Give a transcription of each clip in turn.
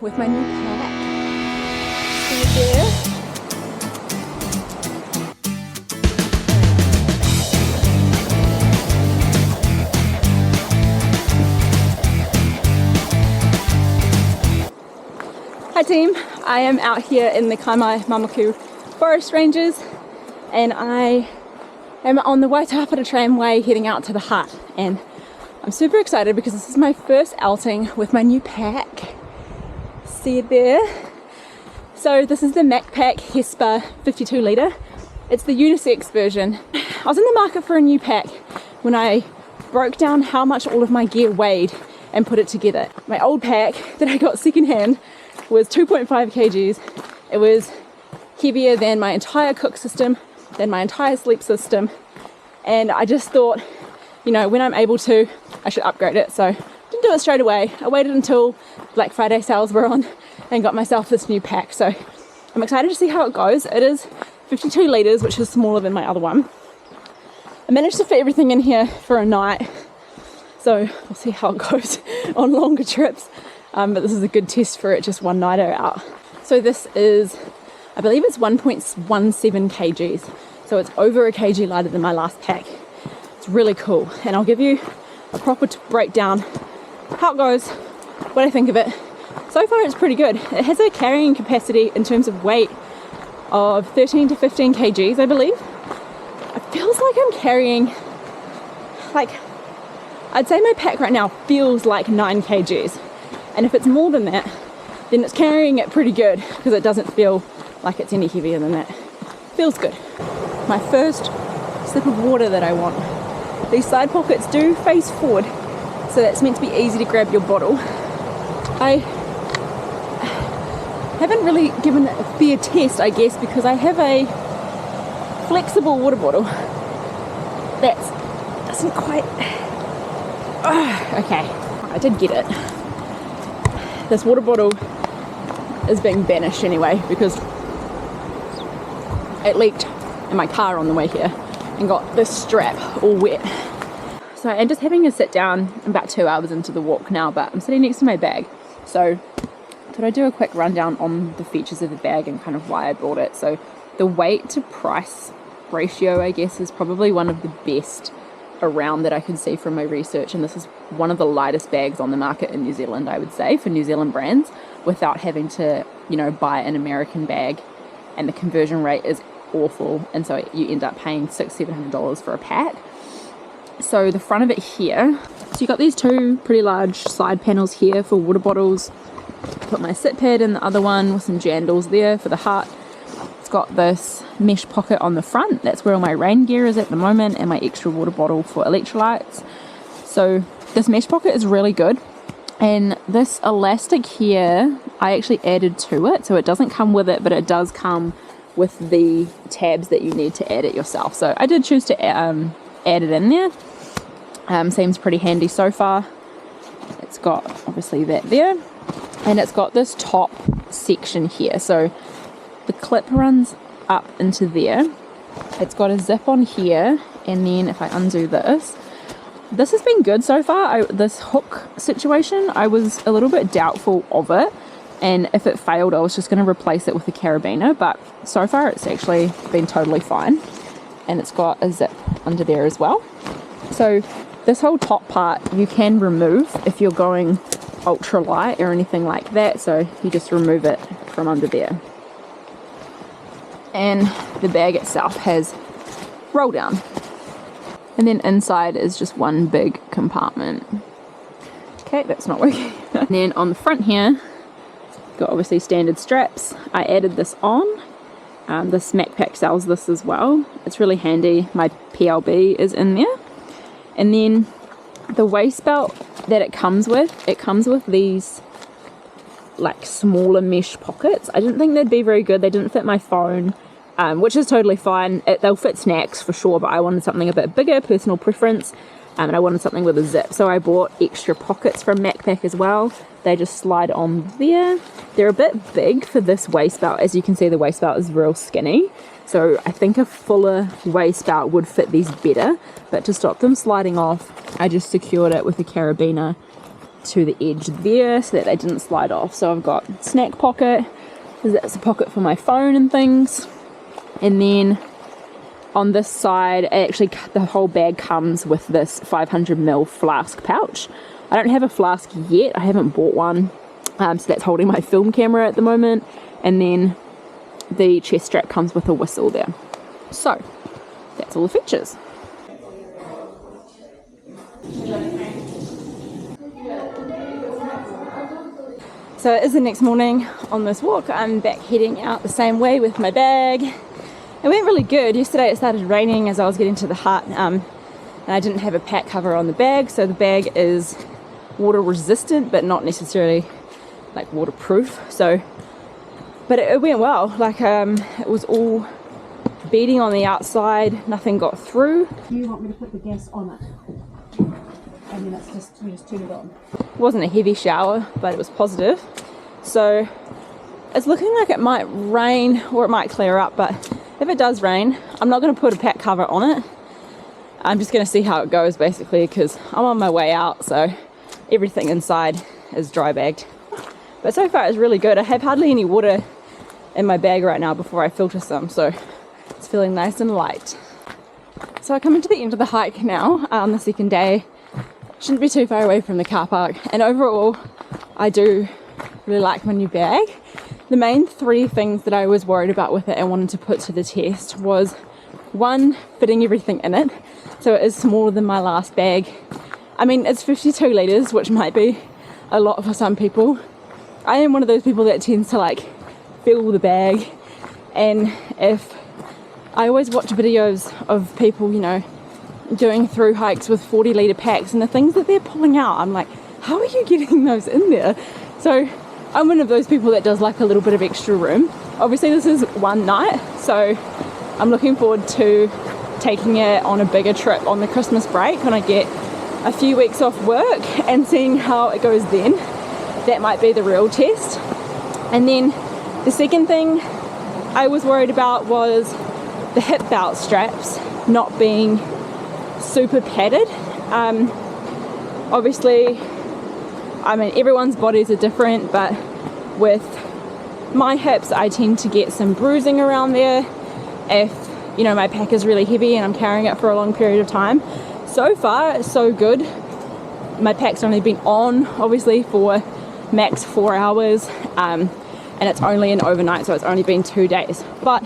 with my new pack. See it there? Hi team, I am out here in the Macpac forest ranges and I am on the Waitapata tramway heading out to the hut, and I'm super excited because this is my first outing with my new pack. See it there? So this is the Macpac Hesper 52L. It's the unisex version. I was in the market for a new pack when I broke down how much all of my gear weighed and put it together. My old pack that I got secondhand was 2.5 kgs. It was heavier than my entire cook system, than my entire sleep system, and I just thought, you know, when I'm able to, I should upgrade it. So didn't do it straight away. I waited until Black Friday sales were on and got myself this new pack. So I'm excited to see how it goes. It is 52 litres, which is smaller than my other one. I managed to fit everything in here for a night, so we'll see how it goes on longer trips. But this is a good test for it, just one night out. So this is, I believe it's 1.17 kgs. So it's over a kg lighter than my last pack. It's really cool. And I'll give you a proper breakdown, how it goes, what I think of it. So far it's pretty good. It has a carrying capacity in terms of weight of 13 to 15 kgs, I believe. It feels like I'm carrying, like, I'd say my pack right now feels like 9 kgs. And if it's more than that, then it's carrying it pretty good because it doesn't feel like it's any heavier than that. Feels good. My first sip of water that I want. These side pockets do face forward, so that's meant to be easy to grab your bottle. I haven't really given it a fair test, I guess, because I have a flexible water bottle that doesn't quite... okay, I did get it. This water bottle is being banished anyway because it leaked in my car on the way here and got this strap all wet. So I'm just having a sit down. I'm about 2 hours into the walk now, but I'm sitting next to my bag. So thought I'd do a quick rundown on the features of the bag and kind of why I bought it. So the weight to price ratio, I guess, is probably one of the best around that I can see from my research, and this is one of the lightest bags on the market in New Zealand, I would say, for New Zealand brands, without having to, you know, buy an American bag, and the conversion rate is awful, and so you end up paying $600-700 for a pack. So the front of it here, so you got these two pretty large side panels here for water bottles. Put my sit pad in the other one with some jandals there for the hut. It's got this mesh pocket on the front. That's where all my rain gear is at the moment, and my extra water bottle for electrolytes. So this mesh pocket is really good. And this elastic here, I actually added to it. So it doesn't come with it, but it does come with the tabs that you need to add it yourself. So I did choose to add it in there. Seems pretty handy so far. It's got obviously that there. And it's got this top section here. So the clip runs up into there. It's got a zip on here, and then if I undo this has been good so far. This hook situation, I was a little bit doubtful of it, and if it failed I was just going to replace it with a carabiner, but so far it's actually been totally fine. And it's got a zip under there as well. So this whole top part you can remove if you're going ultra light or anything like that, so you just remove it from under there. And the bag itself has roll down, and then inside is just one big compartment. Okay, that's not working. And then on the front here, got obviously standard straps. I added this on. This Macpac sells this as well. It's really handy. My PLB is in there. And then the waist belt that it comes with these like smaller mesh pockets. I didn't think they'd be very good. They didn't fit my phone, which is totally fine. They'll fit snacks for sure, but I wanted something a bit bigger, personal preference, and I wanted something with a zip. So I bought extra pockets from Macpac as well. They just slide on there. They're a bit big for this waist belt. As you can see, the waist belt is real skinny. So I think a fuller waist belt would fit these better, but to stop them sliding off, I just secured it with a carabiner to the edge there so that they didn't slide off. So I've got snack pocket, that's a pocket for my phone and things, and then on this side, actually the whole bag comes with this 500ml flask pouch. I don't have a flask yet, I haven't bought one, so that's holding my film camera at the moment, and then the chest strap comes with a whistle there. So that's all the features. So it is the next morning on this walk. I'm back heading out the same way with my bag. It went really good. Yesterday it started raining as I was getting to the hut, and I didn't have a pack cover on the bag, so the bag is water resistant but not necessarily like waterproof. So but it went well. Like it was all beading on the outside, nothing got through. Do you want me to put the gas on it? And then we just turn it on. It wasn't a heavy shower, but it was positive. So it's looking like it might rain or it might clear up, but if it does rain, I'm not going to put a pack cover on it. I'm just going to see how it goes basically, because I'm on my way out, so everything inside is dry bagged. But so far it's really good. I have hardly any water in my bag right now before I filter some, so it's feeling nice and light. So I come into the end of the hike now on the second day. Shouldn't be too far away from the car park, and overall I do really like my new bag. The main three things that I was worried about with it and wanted to put to the test was, one, fitting everything in it. So it is smaller than my last bag. I mean, it's 52 litres, which might be a lot for some people. I am one of those people that tends to like fill the bag, and if I always watch videos of people, you know, doing through hikes with 40-litre packs, and the things that they're pulling out, I'm like, how are you getting those in there? So I'm one of those people that does like a little bit of extra room. Obviously this is one night, so I'm looking forward to taking it on a bigger trip on the Christmas break when I get a few weeks off work and seeing how it goes then. That might be the real test. And then the second thing I was worried about was the hip belt straps not being super padded. Obviously, I mean, everyone's bodies are different, but with my hips I tend to get some bruising around there if, you know, my pack is really heavy and I'm carrying it for a long period of time. So far so good. My pack's only been on obviously for max 4 hours, and it's only an overnight, so it's only been 2 days, but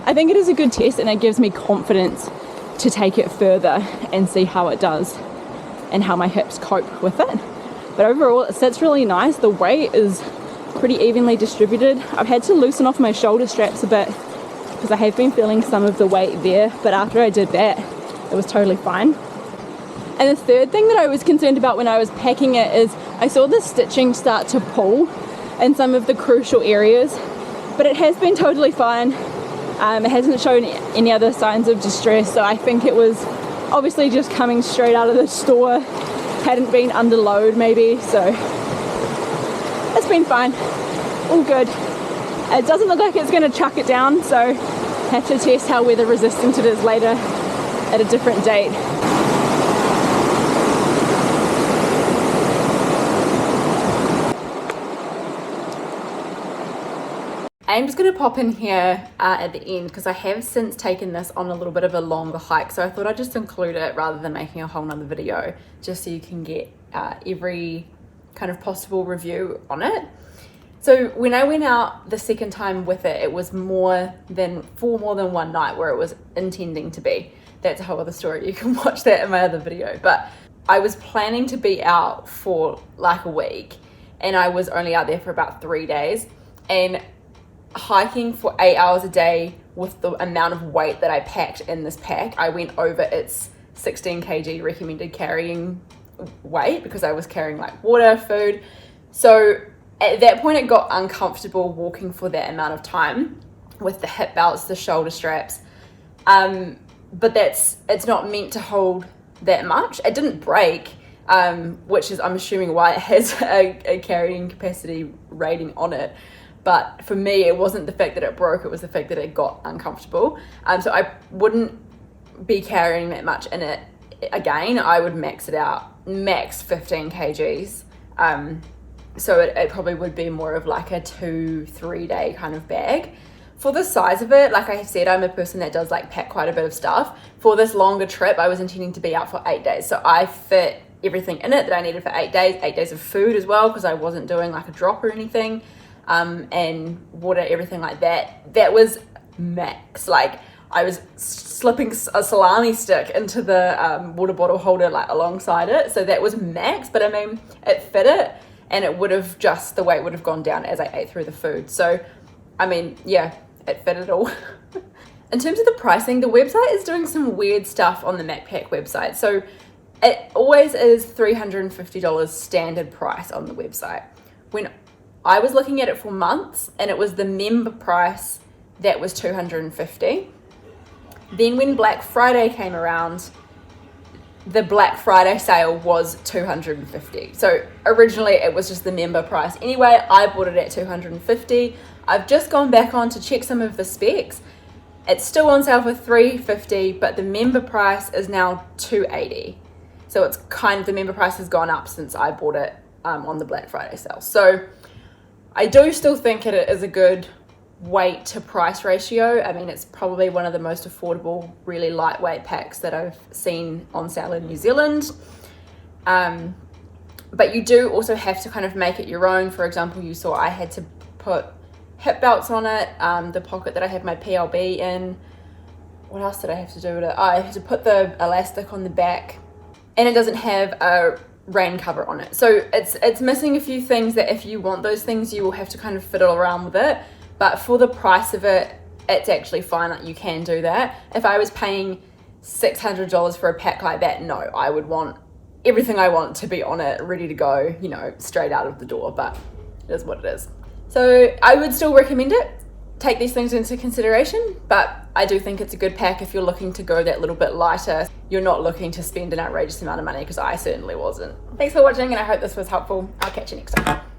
I think it is a good test and it gives me confidence to take it further and see how it does and how my hips cope with it. But overall it sits really nice. The weight is pretty evenly distributed. I've had to loosen off my shoulder straps a bit because I have been feeling some of the weight there, but after I did that it was totally fine. And the third thing that I was concerned about when I was packing it is I saw the stitching start to pull in some of the crucial areas, but it has been totally fine. It hasn't shown any other signs of distress, so I think it was obviously just coming straight out of the store, hadn't been under load maybe, so it's been fine, all good. It doesn't look like it's going to chuck it down, so have to test how weather resistant it is later at a different date. I'm just going to pop in here at the end because I have since taken this on a little bit of a longer hike, so I thought I'd just include it rather than making a whole nother video, just so you can get every kind of possible review on it. So when I went out the second time with it, it was for more than one night where it was intending to be. That's a whole other story, you can watch that in my other video. But I was planning to be out for like a week, and I was only out there for about 3 days, and hiking for 8 hours a day with the amount of weight that I packed in this pack, I went over its 16 kg recommended carrying weight because I was carrying like water, food. So at that point it got uncomfortable walking for that amount of time with the hip belts, the shoulder straps, but it's not meant to hold that much. It didn't break, which is, I'm assuming, why it has a carrying capacity rating on it. But for me, it wasn't the fact that it broke, it was the fact that it got uncomfortable. So I wouldn't be carrying that much in it again. I would max it out, max 15 kgs So it probably would be more of like a 2-3 day kind of bag. For the size of it, like I said, I'm a person that does like pack quite a bit of stuff. For this longer trip, I was intending to be out for 8 days. So I fit everything in it that I needed for 8 days, 8 days of food as well, because I wasn't doing like a drop or anything, and water, everything like that. That was max. Like I was slipping a salami stick into the water bottle holder like alongside it. So that was max, but I mean, it fit it, and it would have just, the weight would have gone down as I ate through the food. So, I mean, yeah, it fit it all. In terms of the pricing, the website is doing some weird stuff on the Macpac website. So it always is $350 standard price on the website. When I was looking at it for months, and it was the member price that was $250. Then when Black Friday came around, the Black Friday sale was $250. So originally it was just the member price. Anyway, I bought it at $250. I've just gone back on to check some of the specs. It's still on sale for $350, but the member price is now $280. So it's kind of, the member price has gone up since I bought it on the Black Friday sale. So I do still think it is a good weight to price ratio. I mean, it's probably one of the most affordable, really lightweight packs that I've seen on sale in New Zealand. But you do also have to kind of make it your own. For example, you saw I had to put hip belts on it, the pocket that I had my PLB in. What else did I have to do with it? I had to put the elastic on the back, and it doesn't have a rain cover on it. So it's missing a few things that if you want those things, you will have to kind of fiddle around with it. But for the price of it, it's actually fine, like you can do that. If I was paying $600 for a pack like that, no, I would want everything I want to be on it, ready to go, you know, straight out of the door, but it is what it is. So I would still recommend it. Take these things into consideration, but I do think it's a good pack if you're looking to go that little bit lighter. You're not looking to spend an outrageous amount of money, because I certainly wasn't. Thanks for watching, and I hope this was helpful. I'll catch you next time.